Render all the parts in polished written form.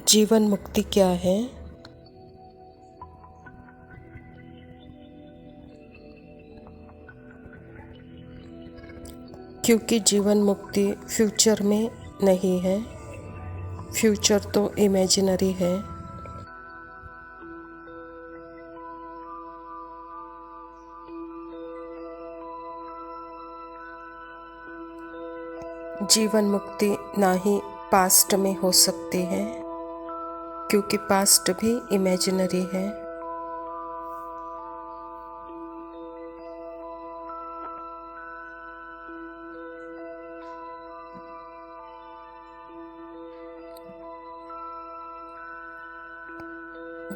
जीवन मुक्ति क्या है? क्योंकि जीवन मुक्ति फ्यूचर में नहीं है, फ्यूचर तो इमेजिनरी है। जीवन मुक्ति ना ही पास्ट में हो सकती है, क्योंकि पास्ट भी इमेजिनरी है।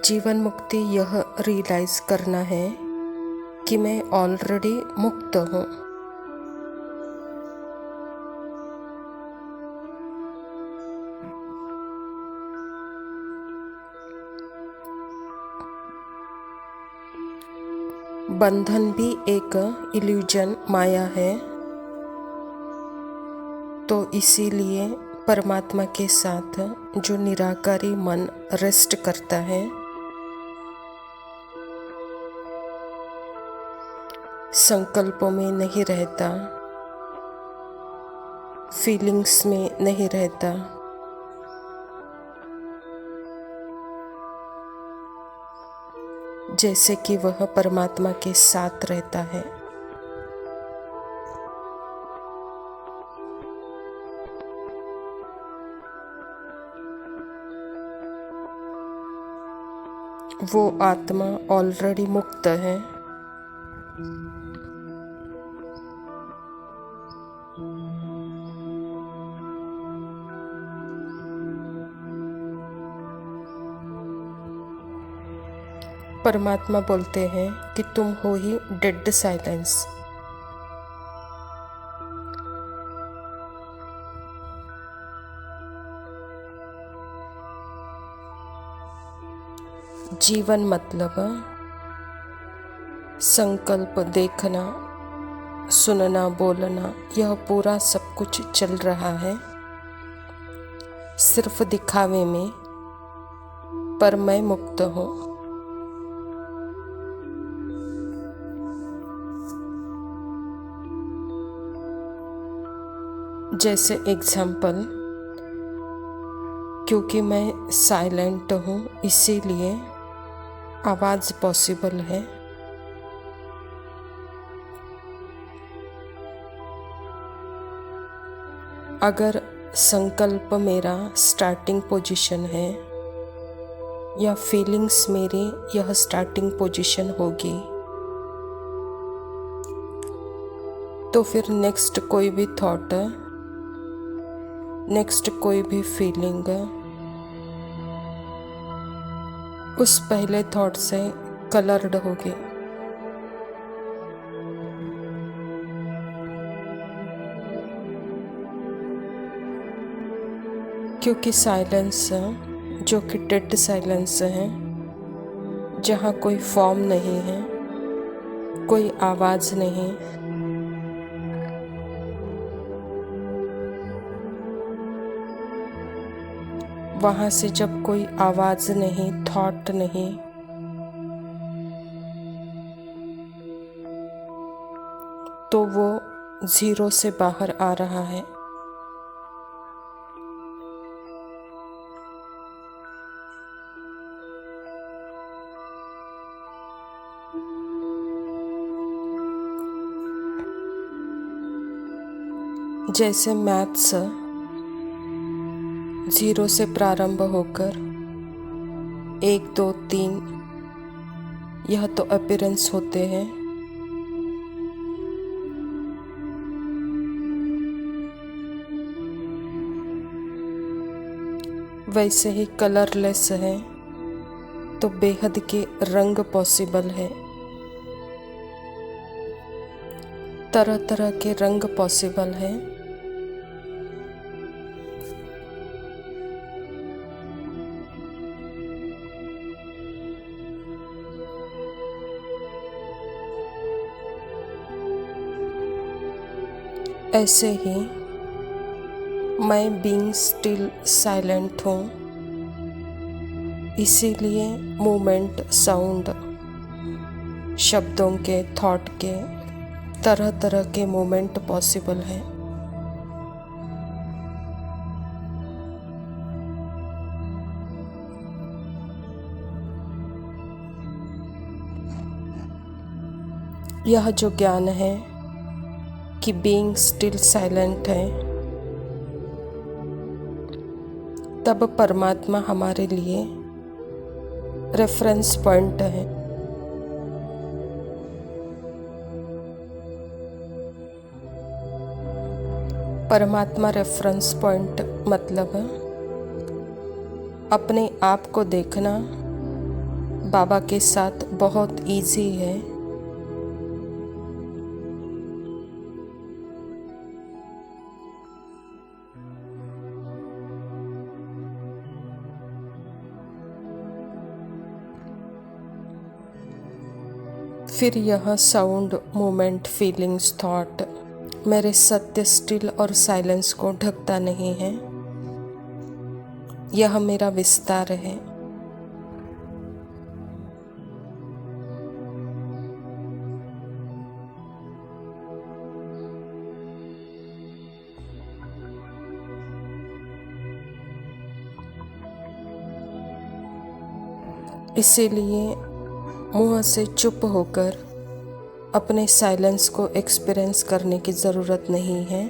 जीवन मुक्ति यह रियलाइज करना है कि मैं ऑलरेडी मुक्त हूँ। बंधन भी एक इल्यूजन, माया है। तो इसीलिए परमात्मा के साथ जो निराकारी मन रेस्ट करता है, संकल्पों में नहीं रहता, फीलिंग्स में नहीं रहता, जैसे कि वह परमात्मा के साथ रहता है। वो आत्मा ऑलरेडी मुक्त है। परमात्मा बोलते हैं कि तुम हो ही डेड साइलेंस। जीवन मतलब संकल्प, देखना, सुनना, बोलना, यह पूरा सब कुछ चल रहा है सिर्फ दिखावे में, पर मैं मुक्त हूँ। जैसे एग्जाम्पल, क्योंकि मैं साइलेंट हूँ इसीलिए आवाज़ पॉसिबल है। अगर संकल्प मेरा स्टार्टिंग पोजीशन है या फीलिंग्स मेरी यह स्टार्टिंग पोजीशन होगी, तो फिर नेक्स्ट कोई भी थॉट, नेक्स्ट कोई भी फीलिंग उस पहले थॉट से कलर्ड होगी। क्योंकि साइलेंस, जो कि डेड साइलेंस है, जहाँ कोई फॉर्म नहीं है, कोई आवाज़ नहीं, वहाँ से जब कोई आवाज़ नहीं, थॉट नहीं, तो वो ज़ीरो से बाहर आ रहा है। जैसे मैथ्स 0 से प्रारंभ होकर 1, 2, 3 यह तो अपीयरेंस होते हैं। वैसे ही कलरलेस है तो बेहद के रंग पॉसिबल है, तरह तरह के रंग पॉसिबल है। ऐसे ही मैं बीइंग स्टिल साइलेंट हूँ इसीलिए मूवमेंट, साउंड, शब्दों के, थॉट के, तरह तरह के मूवमेंट पॉसिबल है। यह जो ज्ञान है कि बीइंग स्टिल साइलेंट है, तब परमात्मा हमारे लिए रेफरेंस पॉइंट है। परमात्मा रेफरेंस पॉइंट मतलब अपने आप को देखना बाबा के साथ बहुत इजी है। फिर यह साउंड, मूवमेंट, फीलिंग्स, थॉट मेरे सत्य, स्टिल और साइलेंस को ढकता नहीं है। यह मेरा विस्तार है। इसीलिए मुंह से चुप होकर अपने साइलेंस को एक्सपीरियंस करने की ज़रूरत नहीं है।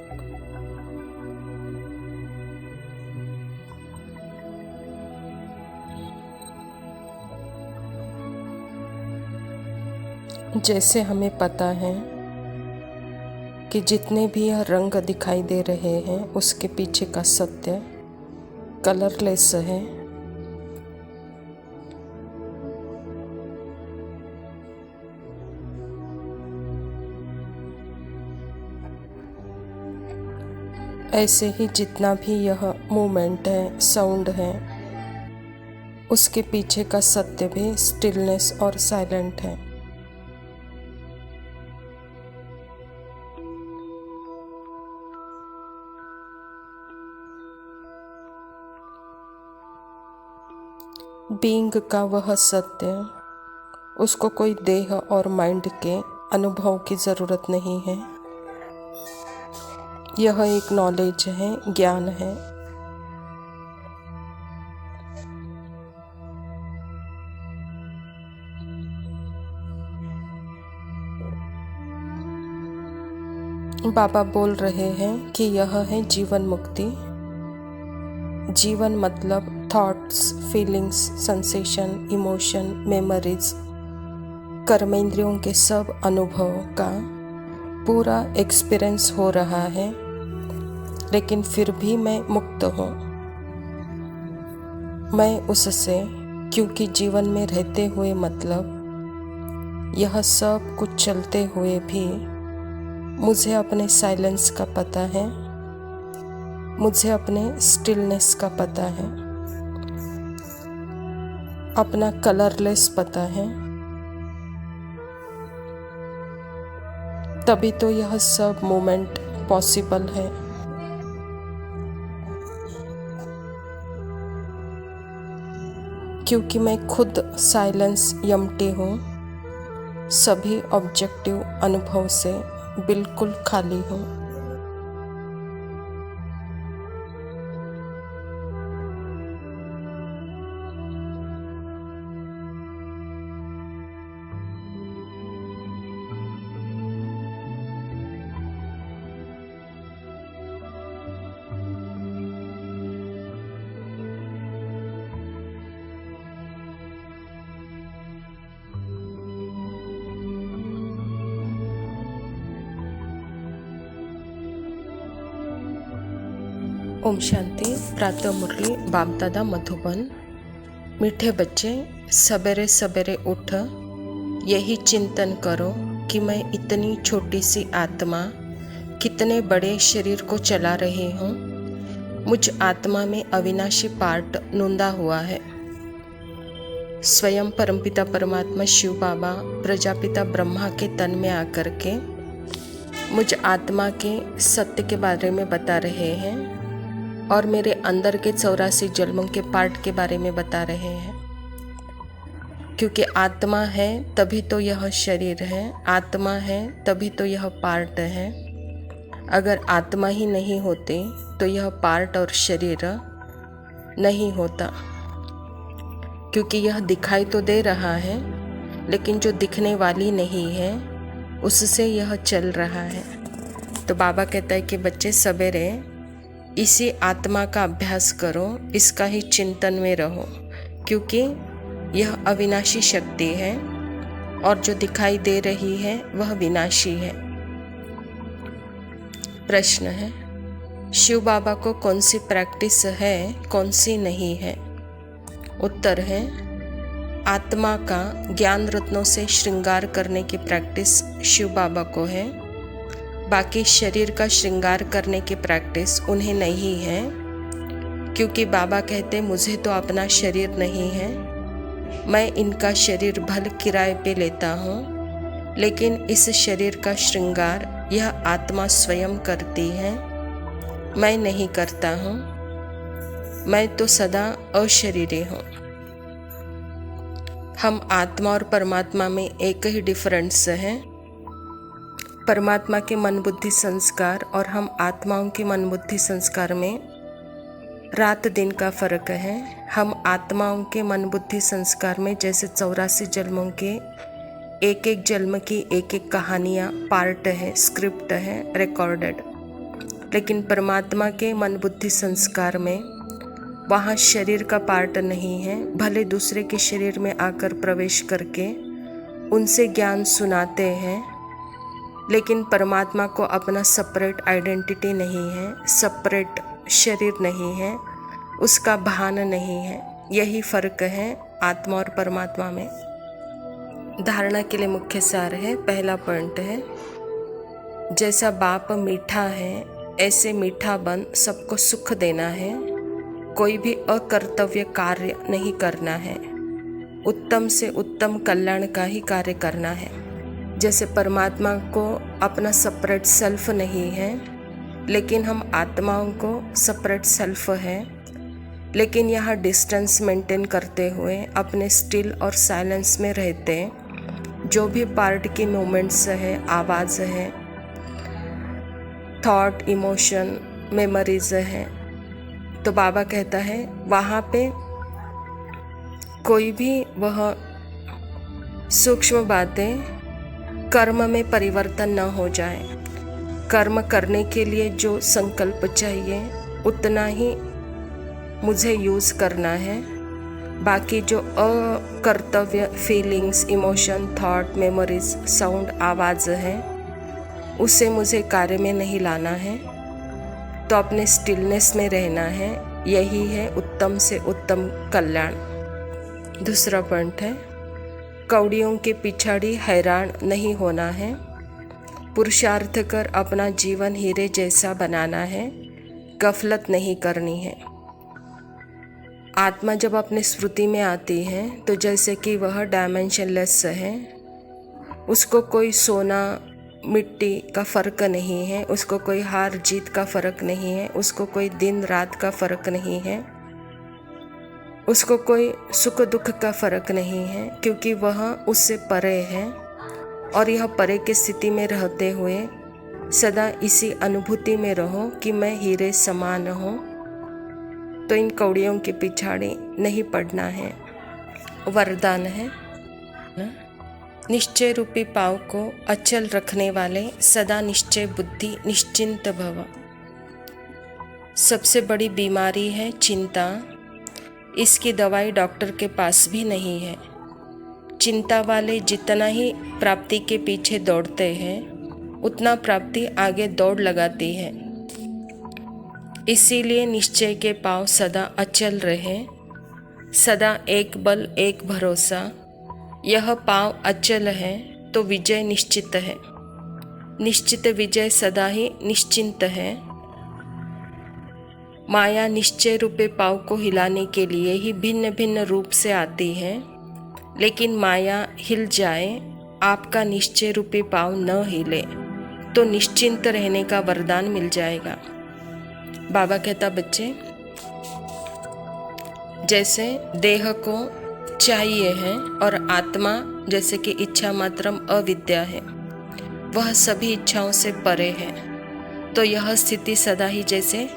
जैसे हमें पता है कि जितने भी यह रंग दिखाई दे रहे हैं उसके पीछे का सत्य कलरलेस है। ऐसे ही जितना भी यह मूवमेंट है, साउंड है, उसके पीछे का सत्य भी स्टिलनेस और साइलेंट है। बीइंग का वह सत्य, उसको कोई देह और माइंड के अनुभव की ज़रूरत नहीं है। यह एक नॉलेज है, ज्ञान है। बाबा बोल रहे हैं कि यह है जीवन मुक्ति। जीवन मतलब thoughts, feelings, sensation, emotion, memories, कर्मेंद्रियों के सब अनुभव का पूरा एक्सपीरियंस हो रहा है, लेकिन फिर भी मैं मुक्त हूँ। मैं उससे, क्योंकि जीवन में रहते हुए मतलब यह सब कुछ चलते हुए भी मुझे अपने साइलेंस का पता है, मुझे अपने स्टिलनेस का पता है, अपना कलरलेस पता है। तभी तो यह सब मोमेंट पॉसिबल है। क्योंकि मैं खुद साइलेंस यमटी हूँ, सभी ऑब्जेक्टिव अनुभव से बिल्कुल खाली हूँ। ओम शांति। प्रातः मुरली बाप दादा मधुबन। मीठे बच्चे, सवेरे सवेरे उठ यही चिंतन करो कि मैं इतनी छोटी सी आत्मा कितने बड़े शरीर को चला रही हूँ। मुझ आत्मा में अविनाशी पार्ट नूंदा हुआ है। स्वयं परमपिता परमात्मा शिव बाबा प्रजापिता ब्रह्मा के तन में आकर के मुझ आत्मा के सत्य के बारे में बता रहे हैं और मेरे अंदर के 84 जन्मों के पार्ट के बारे में बता रहे हैं। क्योंकि आत्मा है तभी तो यह शरीर है, आत्मा है तभी तो यह पार्ट है। अगर आत्मा ही नहीं होती तो यह पार्ट और शरीर नहीं होता, क्योंकि यह दिखाई तो दे रहा है लेकिन जो दिखने वाली नहीं है उससे यह चल रहा है। तो बाबा कहता है कि बच्चे सवेरे इसी आत्मा का अभ्यास करो, इसका ही चिंतन में रहो, क्योंकि यह अविनाशी शक्ति है और जो दिखाई दे रही है वह विनाशी है। प्रश्न है, शिव बाबा को कौन सी प्रैक्टिस है, कौन सी नहीं है? उत्तर है, आत्मा का ज्ञान रत्नों से श्रृंगार करने की प्रैक्टिस शिव बाबा को है, बाकी शरीर का श्रृंगार करने की प्रैक्टिस उन्हें नहीं है, क्योंकि बाबा कहते मुझे तो अपना शरीर नहीं है, मैं इनका शरीर भले किराए पे लेता हूँ, लेकिन इस शरीर का श्रृंगार यह आत्मा स्वयं करती है, मैं नहीं करता हूँ, मैं तो सदा अशरीरी हूँ। हम आत्मा और परमात्मा में एक ही डिफरेंस है। परमात्मा के मन बुद्धि संस्कार और हम आत्माओं के मन बुद्धि संस्कार में रात दिन का फर्क है। हम आत्माओं के मन बुद्धि संस्कार में जैसे 84 जन्मों के एक एक जन्म की एक एक कहानियाँ पार्ट है, स्क्रिप्ट है, रिकॉर्डेड, लेकिन परमात्मा के मन बुद्धि संस्कार में वहाँ शरीर का पार्ट नहीं है। भले दूसरे के शरीर में आकर प्रवेश करके उनसे ज्ञान सुनाते हैं, लेकिन परमात्मा को अपना सेपरेट आइडेंटिटी नहीं है, सेपरेट शरीर नहीं है, उसका भान नहीं है। यही फ़र्क है आत्मा और परमात्मा में। धारणा के लिए मुख्य सार है। पहला पॉइंट है, जैसा बाप मीठा है ऐसे मीठा बन सबको सुख देना है, कोई भी अकर्तव्य कार्य नहीं करना है, उत्तम से उत्तम कल्याण का ही कार्य करना है। जैसे परमात्मा को अपना सेपरेट सेल्फ नहीं है, लेकिन हम आत्माओं को सेपरेट सेल्फ है, लेकिन यहाँ डिस्टेंस मेंटेन करते हुए अपने स्टिल और साइलेंस में रहते, जो भी पार्ट की मोमेंट्स है, आवाज़ है, थॉट, इमोशन, मेमोरीज है, तो बाबा कहता है वहाँ पे कोई भी वह सूक्ष्म बातें कर्म में परिवर्तन न हो जाए। कर्म करने के लिए जो संकल्प चाहिए उतना ही मुझे यूज़ करना है, बाकी जो अकर्तव्य feelings, emotion, thought, memories, sound, आवाज़ है उसे मुझे कार्य में नहीं लाना है, तो अपने स्टिलनेस में रहना है। यही है उत्तम से उत्तम कल्याण। दूसरा पॉइंट है, कौड़ियों के पिछाड़ी हैरान नहीं होना है, पुरुषार्थ कर अपना जीवन हीरे जैसा बनाना है, गफलत नहीं करनी है। आत्मा जब अपने स्मृति में आती है तो जैसे कि वह डायमेंशनलेस है, उसको कोई सोना मिट्टी का फ़र्क नहीं है, उसको कोई हार जीत का फ़र्क नहीं है, उसको कोई दिन रात का फ़र्क नहीं है, उसको कोई सुख दुख का फ़र्क नहीं है, क्योंकि वह उससे परे है। और यह परे की स्थिति में रहते हुए सदा इसी अनुभूति में रहो कि मैं हीरे समान हूँ, तो इन कौड़ियों के पिछाड़ी नहीं पड़ना है। वरदान है, निश्चय रूपी पाव को अचल रखने वाले सदा निश्चय बुद्धि निश्चिंत भव। सबसे बड़ी बीमारी है चिंता, इसकी दवाई डॉक्टर के पास भी नहीं है। चिंता वाले जितना ही प्राप्ति के पीछे दौड़ते हैं उतना प्राप्ति आगे दौड़ लगाती है। इसीलिए निश्चय के पांव सदा अचल रहे, सदा एक बल एक भरोसा। यह पांव अचल है तो विजय निश्चित है, निश्चित विजय सदा ही निश्चिंत है। माया निश्चय रूपे पांव को हिलाने के लिए ही भिन्न भिन्न रूप से आती है, लेकिन माया हिल जाए, आपका निश्चय रूपी पांव न हिले तो निश्चिंत रहने का वरदान मिल जाएगा। बाबा कहता, बच्चे जैसे देह को चाहिए है और आत्मा जैसे कि इच्छा मात्रम अविद्या है, वह सभी इच्छाओं से परे है। तो यह स्थिति सदा ही जैसे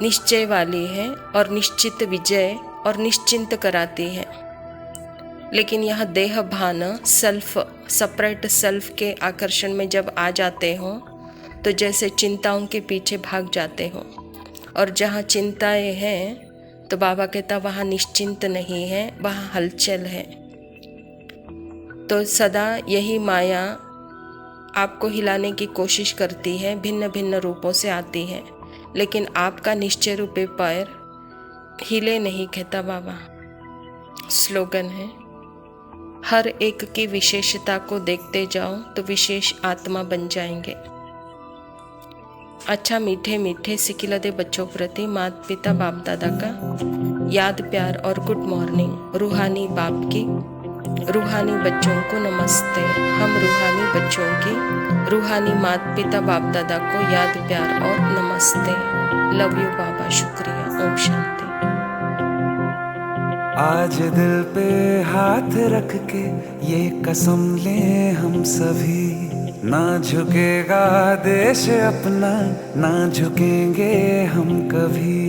निश्चय वाली है और निश्चित विजय और निश्चिंत कराती है। लेकिन यह देह भान सेल्फ, सेपरेट सेल्फ के आकर्षण में जब आ जाते हो तो जैसे चिंताओं के पीछे भाग जाते हो, और जहाँ चिंताएं हैं तो बाबा कहता वहाँ निश्चिंत नहीं है, वहाँ हलचल है। तो सदा यही माया आपको हिलाने की कोशिश करती है, भिन्न भिन्न रूपों से आती है, लेकिन आपका निश्चय रूपे पैर हिले नहीं, कहता बाबा। स्लोगन है, हर एक की विशेषता को देखते जाओ तो विशेष आत्मा बन जाएंगे। अच्छा मीठे मीठे सिकिलदे बच्चों प्रति माता पिता बाप दादा का याद प्यार और गुड मॉर्निंग। रूहानी बाप की रूहानी बच्चों को नमस्ते। हम रूहानी बच्चों की रूहानी माता पिता बाप दादा को याद प्यार और नमस्ते। लव यू बाबा, शुक्रिया। ओम शांति। आज दिल पे हाथ रख के ये कसम ले हम सभी, ना झुकेगा देश अपना, ना झुकेंगे हम कभी।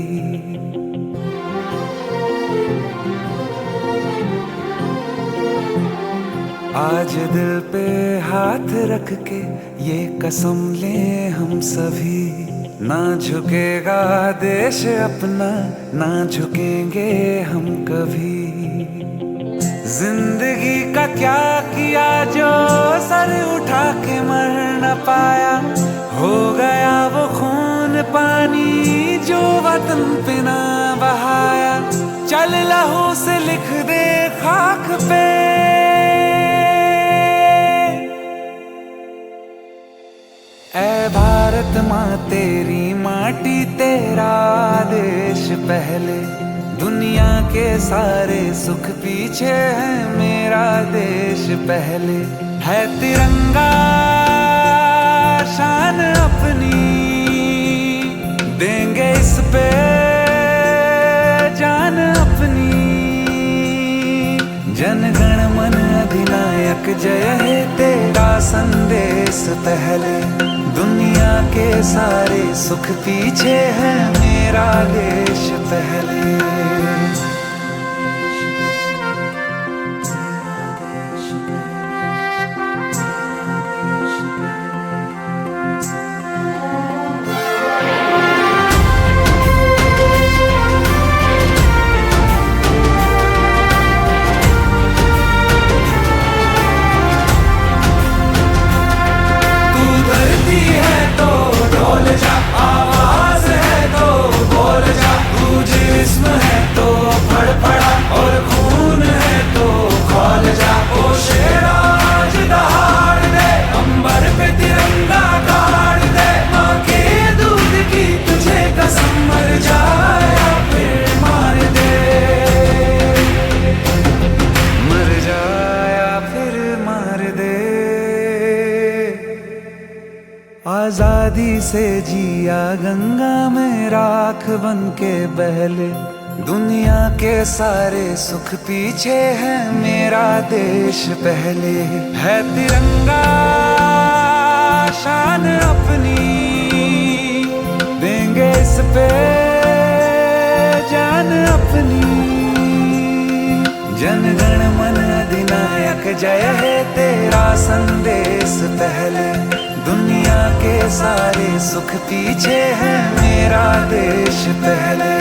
आज दिल पे हाथ रख के ये कसम ले हम सभी, ना झुकेगा देश अपना, ना झुकेंगे हम कभी। जिंदगी का क्या किया जो सर उठा के मर न पाया, हो गया वो खून पानी जो वतन पे ना बहाया। चल लहू से लिख दे खाक पे, ऐ भारत माँ तेरी माटी तेरा देश पहले, दुनिया के सारे सुख पीछे है मेरा देश पहले। है तिरंगा शान अपनी, देंगे इस पे जान अपनी। जन गण मन अधिनायक जय है तेरा संदेश पहले, दुनिया के सारे सुख पीछे है मेरा देश पहले। आजादी से जिया गंगा में राख बन के बहले, दुनिया के सारे सुख पीछे है मेरा देश पहले। है तिरंगा शान अपनी, देंगे इस पे जान अपनी। जन गण मन अधिनायक जय है तेरा संदेश पहले, दुनिया के सारे सुख पीछे है मेरा देश पहले।